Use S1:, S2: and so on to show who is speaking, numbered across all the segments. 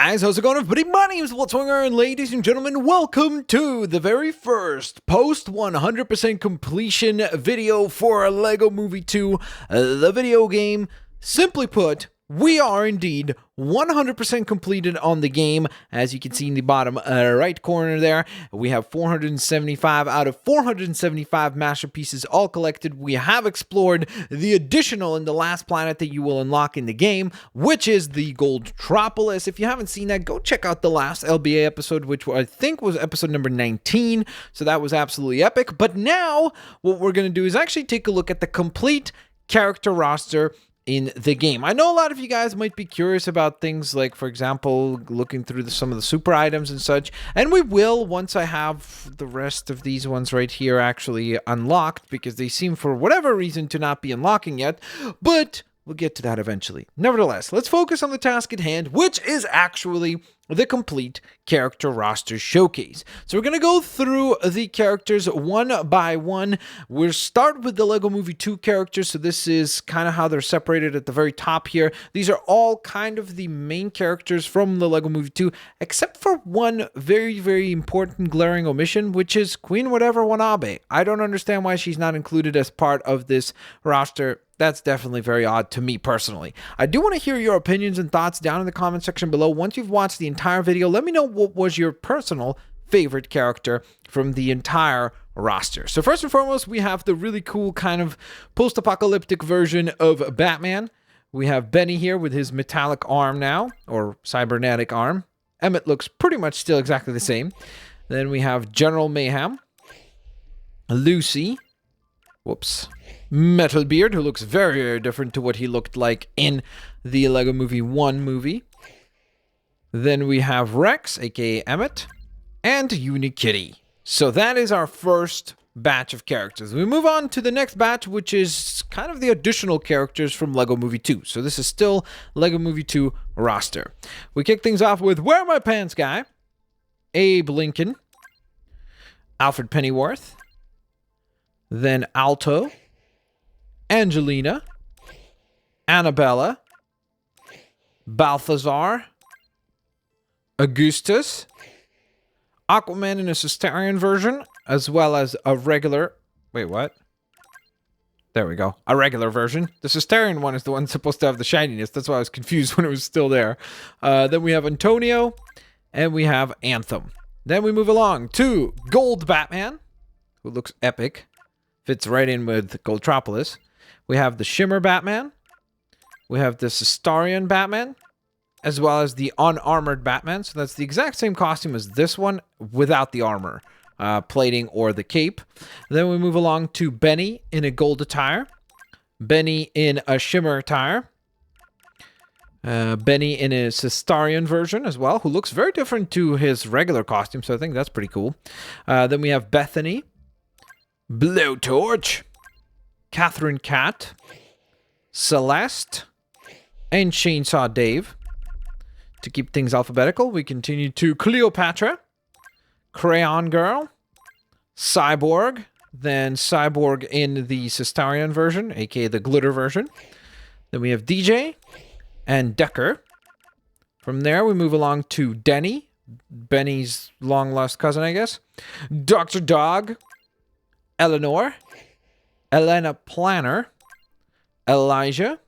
S1: Guys, how's it going, everybody? My name is Blitzwinger, and ladies and gentlemen, welcome to the very first post 100% completion video for Lego Movie 2, the video game. Simply put, we are indeed 100% completed on the game. As you can see in the bottom right corner there, we have 475 out of 475 masterpieces all collected. We have explored the additional and the last planet that you will unlock in the game, which is the Goldtropolis. If you haven't seen that, go check out the last LBA episode, which I think was episode number 19. So that was absolutely epic. But now what we're going to do is actually take a look at the complete character roster in the game. I know a lot of you guys might be curious about things like, for example, looking through some of the super items and such, and we will once I have the rest of these ones right here actually unlocked, because they seem for whatever reason to not be unlocking yet, but we'll get to that eventually. Nevertheless, let's focus on the task at hand, which is actually the complete character roster showcase. So we're going to go through the characters one by one. We'll start with the Lego Movie 2 characters. So this is kind of how they're separated at the very top here. These are all kind of the main characters from the Lego Movie 2, except for one very, very important glaring omission, which is Queen Whatever Wanabe. I don't understand why she's not included as part of this roster. That's definitely very odd to me personally. I do want to hear your opinions and thoughts down in the comment section below. Once you've watched the entire video, let me know what was your personal favorite character from the entire roster. So first and foremost, we have the really cool kind of post-apocalyptic version of Batman. We have Benny here with his metallic arm now, or cybernetic arm. Emmett looks pretty much still exactly the same. Then we have General Mayhem, Lucy, Metalbeard, who looks very, very different to what he looked like in the Lego Movie 1 movie. Then we have Rex, aka Emmett, and Unikitty. So that is our first batch of characters. We move on to the next batch, which is kind of the additional characters from Lego Movie 2. So this is still Lego Movie 2 roster. We kick things off with Where Are My Pants Guy, Abe Lincoln, Alfred Pennyworth, then Alto, Angelina, Annabella, Balthazar, Augustus, Aquaman in a Cestarian version, as well as a regular... Wait, what? There we go. A regular version. The Cestarian one is the one supposed to have the shininess. That's why I was confused when it was still there. Then we have Antonio, and we have Anthem. Then we move along to Gold Batman, who looks epic. Fits right in with Goldtropolis. We have the Shimmer Batman. We have the Cestarian Batman, as well as the unarmored Batman. So that's the exact same costume as this one without the armor, plating, or the cape. Then we move along to Benny in a gold attire. Benny in a shimmer attire. Benny in a Cestarian version as well, who looks very different to his regular costume. So I think that's pretty cool. Then we have Bethany, Blowtorch, Catherine Cat, Celeste, and Chainsaw Dave. To keep things alphabetical, we continue to Cleopatra, Crayon Girl, Cyborg, then Cyborg in the Cestarian version, aka the glitter version. Then we have DJ and Decker. From there, we move along to Denny, Benny's long-lost cousin, I guess. Dr. Dog, Eleanor, Elena Planner, Elijah.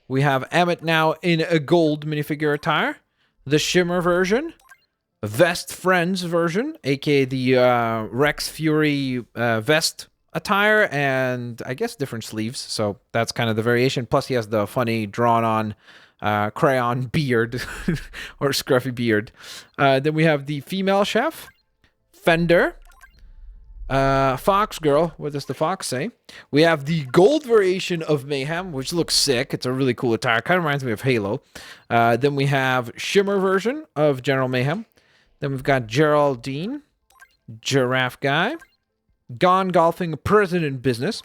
S1: We have Emmett now in a gold minifigure attire. The Shimmer version. Vest Friends version, aka the Rex Fury vest attire, and I guess different sleeves. So that's kind of the variation. Plus he has the funny drawn-on crayon beard, or scruffy beard. Then we have the female chef, Fender. Fox Girl, what does the fox say? We have the gold variation of Mayhem, which looks sick. It's a really cool attire. Kind of reminds me of Halo. Then we have Shimmer version of General Mayhem. Then we've got Geraldine, Giraffe Guy, Gone Golfing President Business,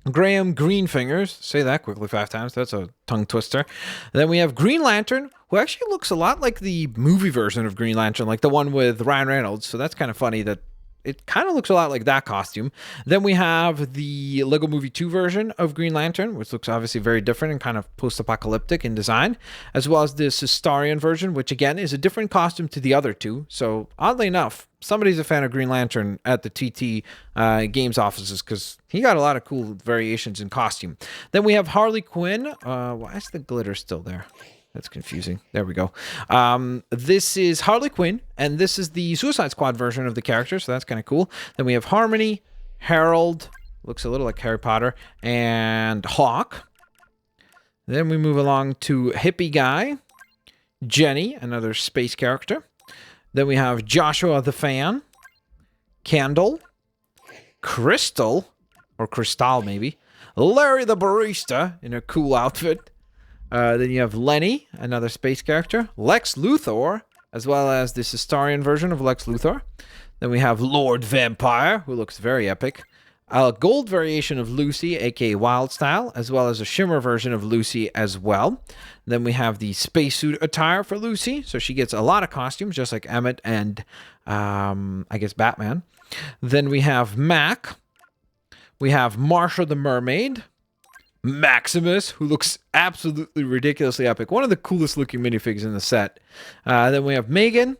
S1: Graham Greenfingers. Say that quickly 5 times. That's a tongue twister. Then we have Green Lantern, who actually looks a lot like the movie version of Green Lantern, like the one with Ryan Reynolds. So that's kind of funny that it kind of looks a lot like that costume. Then we have the Lego Movie 2 version of Green Lantern, which looks obviously very different and kind of post-apocalyptic in design, as well as the Sistarian version, which again is a different costume to the other two. So oddly enough, somebody's a fan of Green Lantern at the TT Games offices because he got a lot of cool variations in costume. Then we have Harley Quinn. Why is the glitter still there? That's confusing. There we go. This is Harley Quinn, and this is the Suicide Squad version of the character, so that's kind of cool. Then we have Harmony, Harold, looks a little like Harry Potter, and Hawk. Then we move along to Hippie Guy, Jenny, another space character. Then we have Joshua the Fan, Candle, Crystal, or Crystal maybe, Larry the Barista in a cool outfit. Then you have Lenny, another space character, Lex Luthor, as well as the Sistarian version of Lex Luthor. Then we have Lord Vampire, who looks very epic. A gold variation of Lucy, aka Wild Style, as well as a shimmer version of Lucy as well. Then we have the spacesuit attire for Lucy, so she gets a lot of costumes, just like Emmett and, I guess, Batman. Then we have Mac. We have Marsha the Mermaid. Maximus, who looks absolutely ridiculously epic. One of the coolest looking minifigs in the set. Then we have Megan.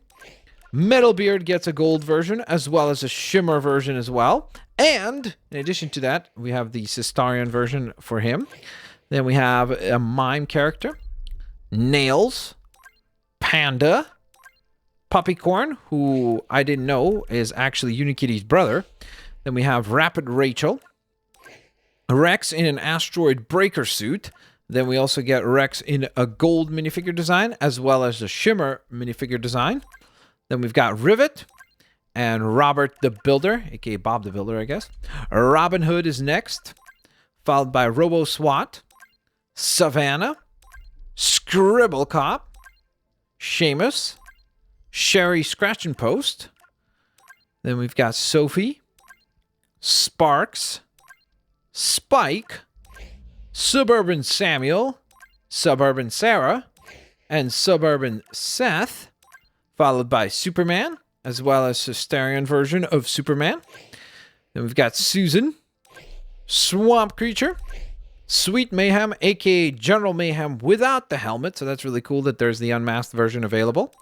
S1: Metalbeard gets a gold version, as well as a shimmer version as well. And, in addition to that, we have the Sistarian version for him. Then we have a mime character. Nails. Panda. Puppycorn, who I didn't know is actually Unikitty's brother. Then we have Rapid Rachel. Rex in an asteroid breaker suit. Then we also get Rex in a gold minifigure design, as well as a shimmer minifigure design. Then we've got Rivet and Robert the Builder, aka Bob the Builder, I guess. Robin Hood is next, followed by Robo SWAT, Savannah, Scribble Cop, Seamus, Sherry Scratch and Post. Then we've got Sophie, Sparks, Spike, Suburban Samuel, Suburban Sarah, and Suburban Seth, followed by Superman, as well as Sistarian version of Superman. Then we've got Susan, Swamp Creature, Sweet Mayhem, aka General Mayhem without the helmet, so that's really cool that there's the unmasked version available,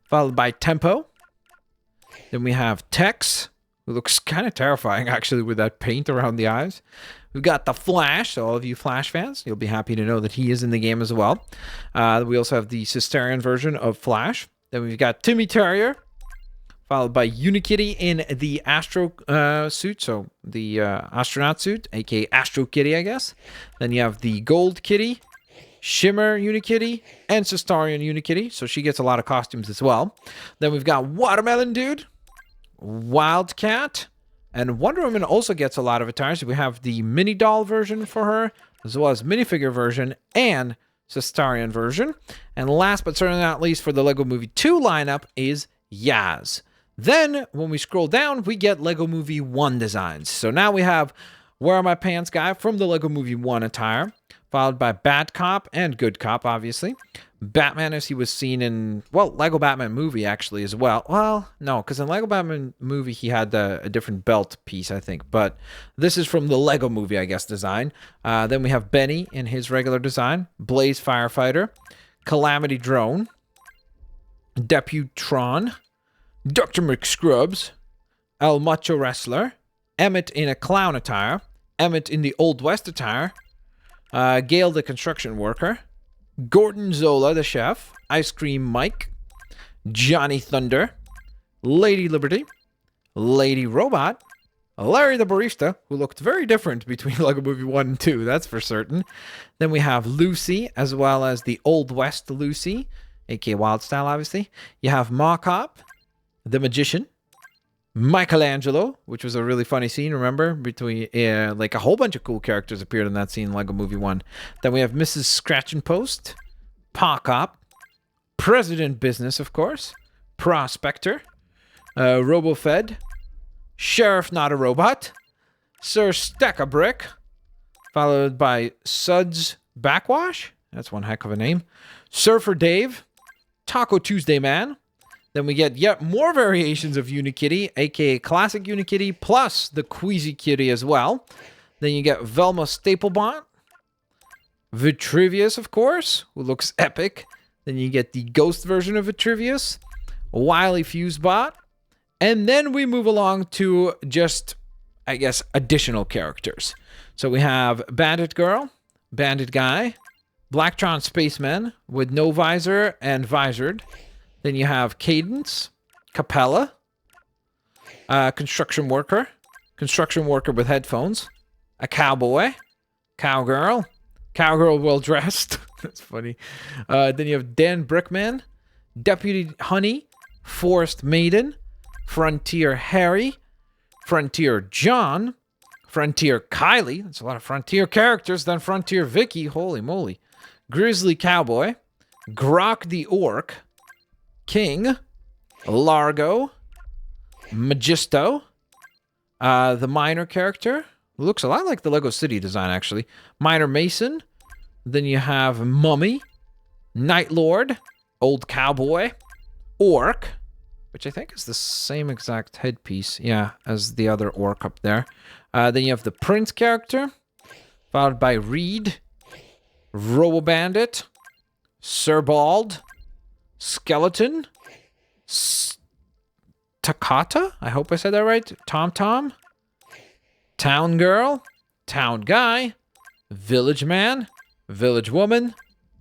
S1: followed by Tempo. Then we have Tex, who looks kind of terrifying, actually, with that paint around the eyes. We've got the Flash, so all of you Flash fans, you'll be happy to know that he is in the game as well. We also have the Sistarian version of Flash. Then we've got Timmy Terrier, followed by Unikitty in the Astro suit, so the astronaut suit, aka Astro Kitty, I guess. Then you have the Gold Kitty, Shimmer Unikitty, and Sistarian Unikitty, so she gets a lot of costumes as well. Then we've got Watermelon Dude, Wildcat, and Wonder Woman also gets a lot of attires. We have the mini doll version for her, as well as minifigure version and Sistarian version. And last but certainly not least for the Lego Movie 2 lineup is Yaz. Then when we scroll down, we get Lego Movie 1 designs. So now we have Where Are My Pants guy from the Lego Movie 1 attire, followed by Bad Cop and Good Cop, obviously. Batman as he was seen in, well, Lego Batman movie actually as well. Well, no, because in Lego Batman movie he had a different belt piece, I think. But this is from the Lego movie, I guess, design. Then we have Benny in his regular design. Blaze Firefighter. Calamity Drone. Deputron. Dr. McScrubs. El Macho Wrestler. Emmett in a clown attire. Emmett in the Old West attire. Gail the construction worker. Gordon Zola, the chef, Ice Cream Mike, Johnny Thunder, Lady Liberty, Lady Robot, Larry the Barista, who looked very different between Lego Movie 1 and 2, that's for certain. Then we have Lucy, as well as the Old West Lucy, aka Wild Style, obviously. You have Mocop, the Magician, Michelangelo, which was a really funny scene, remember? Between, like a whole bunch of cool characters appeared in that scene in Lego Movie 1. Then we have Mrs. Scratch and Post, Pa Cop, President Business, of course, Prospector, RoboFed, Sheriff Not a Robot, Sir Stack-a-Brick, followed by Suds Backwash, that's one heck of a name, Surfer Dave, Taco Tuesday Man, Then we get yet more variations of Unikitty, aka Classic Unikitty, plus the Queasy Kitty as well. Then you get Velma Staplebot, Vitrivius, of course, who looks epic. Then you get the Ghost version of Vitrivius, Wily Fusebot, and then we move along to just, I guess, additional characters. So we have Bandit Girl, Bandit Guy, Blacktron Spaceman with no visor and visored. Then you have Cadence, Capella, Construction Worker with headphones, a Cowboy, Cowgirl, Cowgirl well dressed. That's funny. Then you have Dan Brickman, Deputy Honey, Forest Maiden, Frontier Harry, Frontier John, Frontier Kylie. That's a lot of Frontier characters. Then Frontier Vicky. Holy moly. Grizzly Cowboy, Grok the Orc, King, Largo, Magisto, the Miner character. Looks a lot like the Lego City design, actually. Miner Mason. Then you have Mummy, Night Lord, Old Cowboy, Orc, which I think is the same exact headpiece, yeah, as the other Orc up there. Then you have the Prince character, followed by Reed, Robo-Bandit, Sir Bald, Skeleton, Takata, I hope I said that right, Tom, Town Girl, Town Guy, Village Man, Village Woman,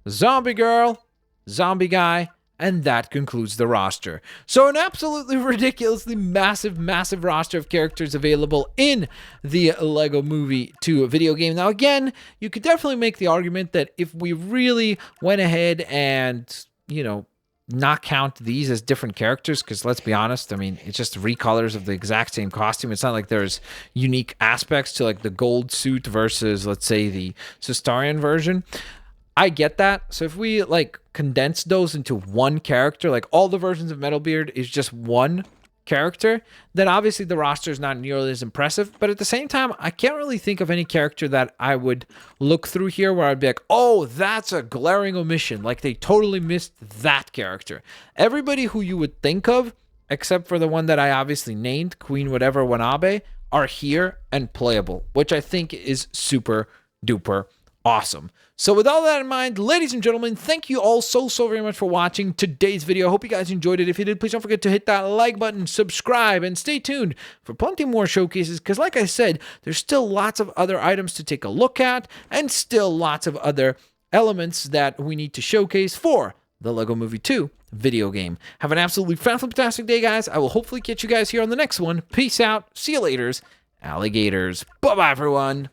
S1: Zombie Girl, Zombie Guy, and that concludes the roster. So an absolutely ridiculously massive roster of characters available in the Lego Movie 2 video game. Now again, you could definitely make the argument that if we really went ahead and, you know, not count these as different characters, because let's be honest, I mean, it's just recolors of the exact same costume. It's not like there's unique aspects to like the gold suit versus, let's say, the Sistarian version. I get that. So if we like condense those into one character, like all the versions of Metalbeard is just one character, then obviously the roster is not nearly as impressive. But at the same time, I can't really think of any character that I would look through here where I'd be like, oh, that's a glaring omission. Like they totally missed that character. Everybody who you would think of, except for the one that I obviously named, Queen whatever Wanabe, are here and playable, which I think is super duper awesome. So with all that in mind, ladies and gentlemen, thank you all so very much for watching today's video. I hope you guys enjoyed it. If you did, please don't forget to hit that like button, subscribe, and stay tuned for plenty more showcases, because like I said, there's still lots of other items to take a look at, and still lots of other elements that we need to showcase for the Lego Movie 2 video game. Have an absolutely fantastic day, guys. I will hopefully catch you guys here on the next one. Peace out. See you laters, alligators. Bye-bye, everyone.